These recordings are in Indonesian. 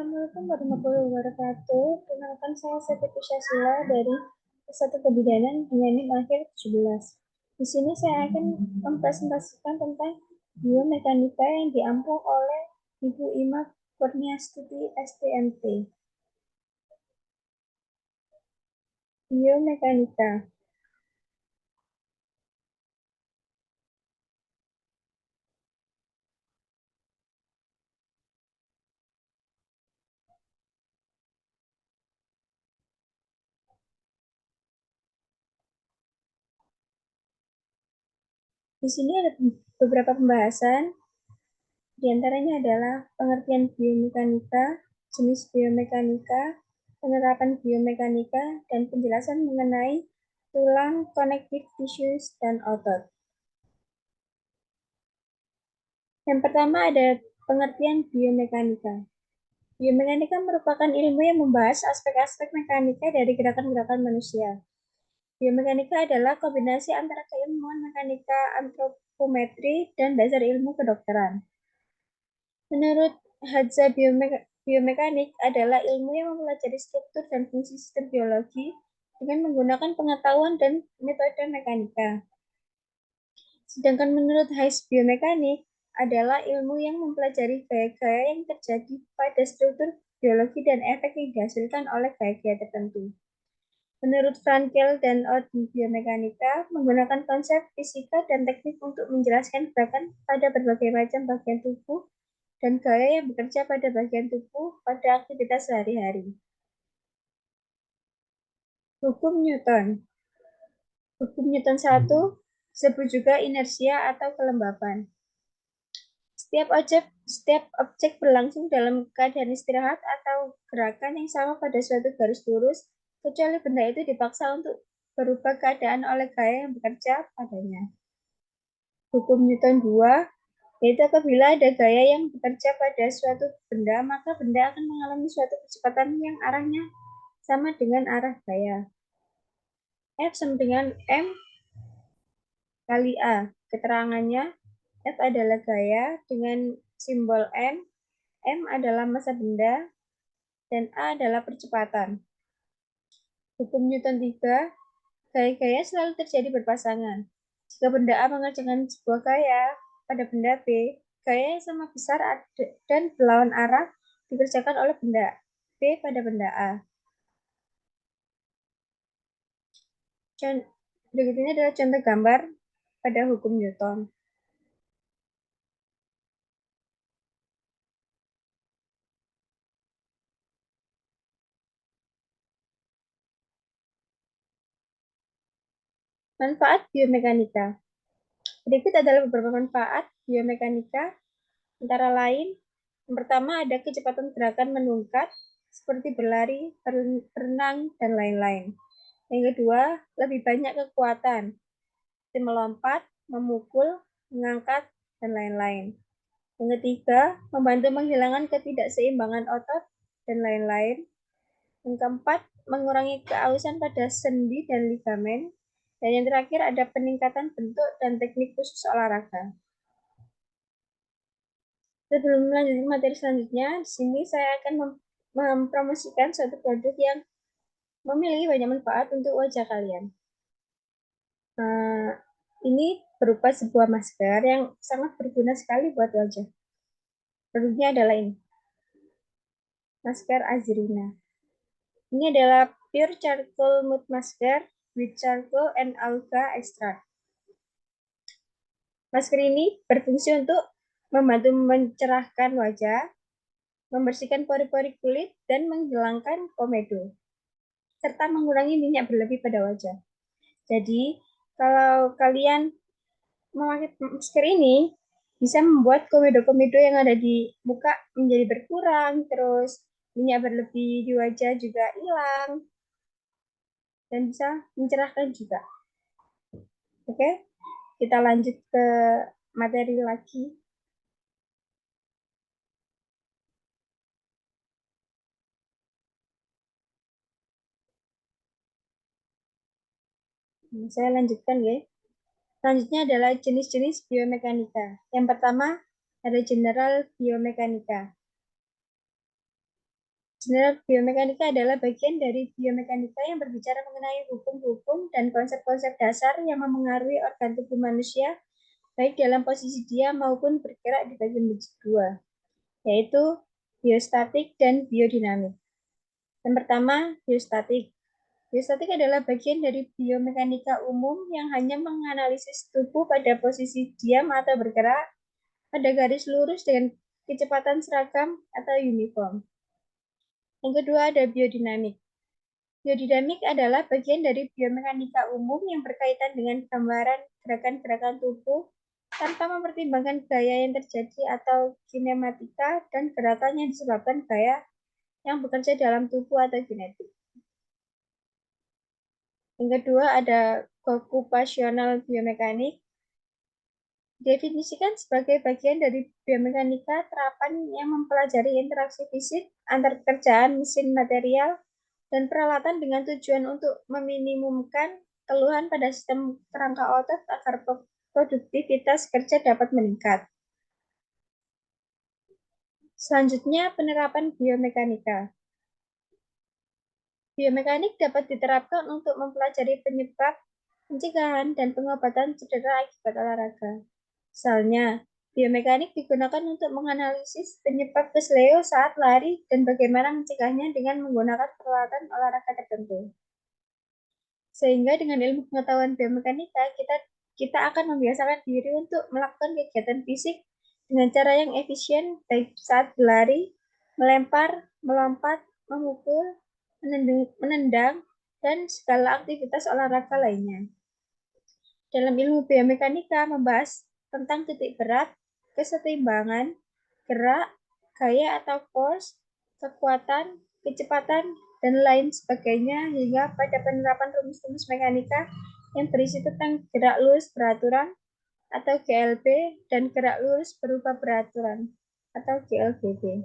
Assalamualaikum warahmatullahi wabarakatuh. Kenalkan saya Siti Syasila dari S1 Kebidanan Penyanyi akhir 17. Di sini saya akan mempresentasikan tentang biomekanika yang diampu oleh Ibu Ima Kurniastuti STMT. Biomekanika. Di sini ada beberapa pembahasan. Di antaranya adalah pengertian biomekanika, jenis biomekanika, penerapan biomekanika, dan penjelasan mengenai tulang, connective tissues, dan otot. Yang pertama ada pengertian biomekanika. Biomekanika merupakan ilmu yang membahas aspek-aspek mekanika dari gerakan-gerakan manusia. Biomekanika adalah kombinasi antara keilmuan mekanika, antropometri, dan dasar ilmu kedokteran. Menurut Hadza, biomekanik adalah ilmu yang mempelajari struktur dan fungsi sistem biologi dengan menggunakan pengetahuan dan metode mekanika. Sedangkan menurut Hayes, biomekanik adalah ilmu yang mempelajari gaya-gaya yang terjadi pada struktur biologi dan efek yang dihasilkan oleh gaya-gaya tertentu. Menurut Frankel dan Odi, biomekanika menggunakan konsep fisika dan teknik untuk menjelaskan gerakan pada berbagai macam bagian tubuh dan gaya yang bekerja pada bagian tubuh pada aktivitas sehari-hari. Hukum Newton. Hukum Newton 1 disebut juga inersia atau kelembapan. Setiap objek berlangsung dalam keadaan istirahat atau gerakan yang sama pada suatu garis lurus, kecuali benda itu dipaksa untuk berubah keadaan oleh gaya yang bekerja padanya. Hukum Newton 2, yaitu apabila ada gaya yang bekerja pada suatu benda, maka benda akan mengalami suatu kecepatan yang arahnya sama dengan arah gaya. F sama dengan M kali A. Keterangannya, F adalah gaya dengan simbol M, M adalah massa benda, dan A adalah percepatan. Hukum Newton 3, gaya-gaya selalu terjadi berpasangan. Jika benda A mengerjakan sebuah gaya pada benda B, gaya yang sama besar dan berlawan arah dikerjakan oleh benda B pada benda A. Berikut ini adalah contoh gambar pada hukum Newton. Manfaat biomekanika. Berikut adalah beberapa manfaat biomekanika, antara lain, yang pertama ada kecepatan gerakan meningkat, seperti berlari, berenang, dan lain-lain. Yang kedua, lebih banyak kekuatan, seperti melompat, memukul, mengangkat, dan lain-lain. Yang ketiga, membantu menghilangkan ketidakseimbangan otot, dan lain-lain. Yang keempat, mengurangi keausan pada sendi dan ligamen. Dan yang terakhir, ada peningkatan bentuk dan teknik khusus olahraga. Sebelum melanjutkan materi selanjutnya, di sini saya akan mempromosikan suatu produk yang memiliki banyak manfaat untuk wajah kalian. Ini berupa sebuah masker yang sangat berguna sekali buat wajah. Produknya adalah ini, masker Azrina. Ini adalah pure charcoal mood masker with charcoal and alga extract. Masker ini berfungsi untuk membantu mencerahkan wajah, membersihkan pori-pori kulit, dan menghilangkan komedo, serta mengurangi minyak berlebih pada wajah. Jadi, kalau kalian memakai masker ini, bisa membuat komedo-komedo yang ada di muka menjadi berkurang, terus minyak berlebih di wajah juga hilang, dan bisa mencerahkan juga. Oke, kita lanjut ke materi lagi. Saya lanjutkan ya. Selanjutnya adalah jenis-jenis biomekanika. Yang pertama ada general biomekanika. Sebenarnya biomekanika adalah bagian dari biomekanika yang berbicara mengenai hukum-hukum dan konsep-konsep dasar yang memengaruhi organ tubuh manusia, baik dalam posisi diam maupun bergerak di bagian dua, yaitu biostatik dan biodinamik. Yang pertama, biostatik. Biostatik adalah bagian dari biomekanika umum yang hanya menganalisis tubuh pada posisi diam atau bergerak pada garis lurus dengan kecepatan seragam atau uniform. Yang kedua ada biodinamik. Biodinamik adalah bagian dari biomekanika umum yang berkaitan dengan gambaran gerakan-gerakan tubuh tanpa mempertimbangkan gaya yang terjadi atau kinematika dan gerakan yang disebabkan gaya yang bekerja dalam tubuh atau kinetik. Yang kedua ada occupational biomekanik. Definisikan sebagai bagian dari biomekanika terapan yang mempelajari interaksi fisik antar pekerjaan mesin material dan peralatan dengan tujuan untuk meminimumkan keluhan pada sistem kerangka otot agar produktivitas kerja dapat meningkat. Selanjutnya, penerapan biomekanika. Biomekanik dapat diterapkan untuk mempelajari penyebab, pencegahan, dan pengobatan cedera akibat olahraga. Misalnya, biomekanik digunakan untuk menganalisis penyebab kesleo saat lari dan bagaimana mencegahnya dengan menggunakan peralatan olahraga tertentu. Sehingga dengan ilmu pengetahuan biomekanika, kita akan membiasakan diri untuk melakukan kegiatan fisik dengan cara yang efisien, baik saat berlari, melempar, melompat, memukul, menendang, dan segala aktivitas olahraga lainnya. Dalam ilmu biomekanika membahas tentang titik berat, kesetimbangan, gerak, gaya atau force, kekuatan, kecepatan, dan lain sebagainya hingga pada penerapan rumus-rumus mekanika yang berisi tentang gerak lurus beraturan atau GLB dan gerak lurus berubah beraturan atau GLBB.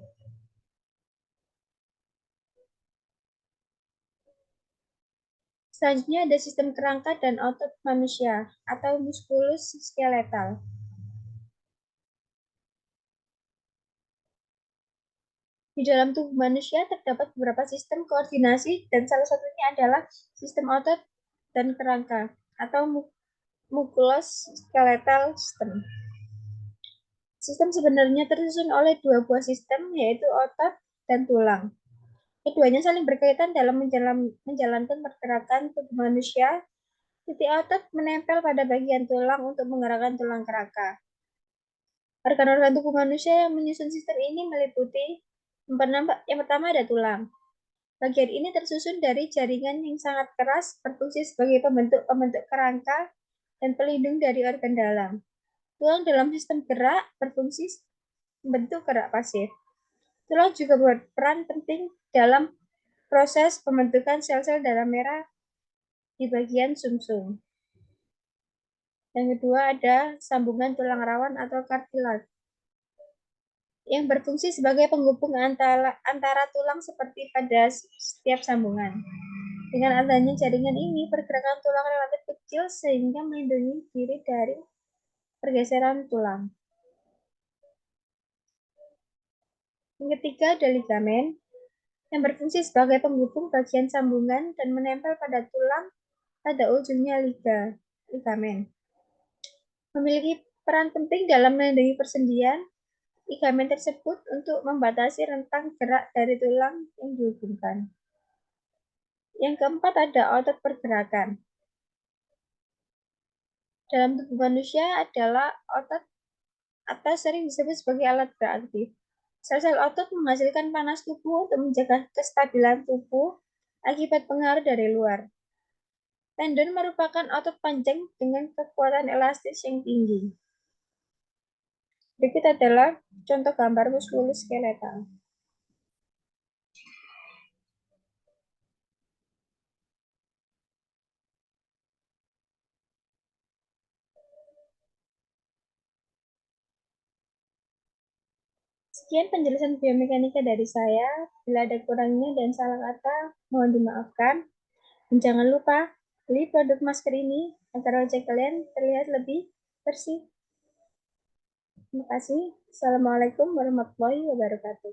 Selanjutnya ada sistem kerangka dan otot manusia atau musculus skeletal. Di dalam tubuh manusia terdapat beberapa sistem koordinasi dan salah satunya adalah sistem otot dan kerangka atau musculoskeletal system. Sistem sebenarnya tersusun oleh dua buah sistem, yaitu otot dan tulang. Keduanya saling berkaitan dalam menjalankan pergerakan tubuh manusia. Titik otot menempel pada bagian tulang untuk menggerakkan tulang kerangka. Organ-organ tubuh manusia yang menyusun sistem ini meliputi yang pertama ada tulang. Bagian ini tersusun dari jaringan yang sangat keras, berfungsi sebagai pembentuk kerangka dan pelindung dari organ dalam. Tulang dalam sistem gerak berfungsi membentuk gerak pasif. Tulang juga berperan penting dalam proses pembentukan sel-sel darah merah di bagian sumsum. Yang kedua ada sambungan tulang rawan atau kartilage yang berfungsi sebagai penghubung antara tulang seperti pada setiap sambungan. Dengan adanya jaringan ini, pergerakan tulang relatif kecil sehingga melindungi diri dari pergeseran tulang. Yang ketiga ada ligamen yang berfungsi sebagai penghubung bagian sambungan dan menempel pada tulang pada ujungnya ligamen. Memiliki peran penting dalam melindungi persendian ligamen tersebut untuk membatasi rentang gerak dari tulang yang dihubungkan. Yang keempat ada otot pergerakan. Dalam tubuh manusia adalah otot atau sering disebut sebagai alat gerak aktif. Sel-sel otot menghasilkan panas tubuh untuk menjaga kestabilan tubuh akibat pengaruh dari luar. Tendon merupakan otot panjang dengan kekuatan elastis yang tinggi. Berikut adalah contoh gambar musculus skeletal. Sekian penjelasan biomekanika dari saya. Bila ada kurangnya dan salah kata, mohon dimaafkan. Dan jangan lupa, beli produk masker ini agar wajah kalian terlihat lebih bersih. Terima kasih. Assalamualaikum warahmatullahi wabarakatuh.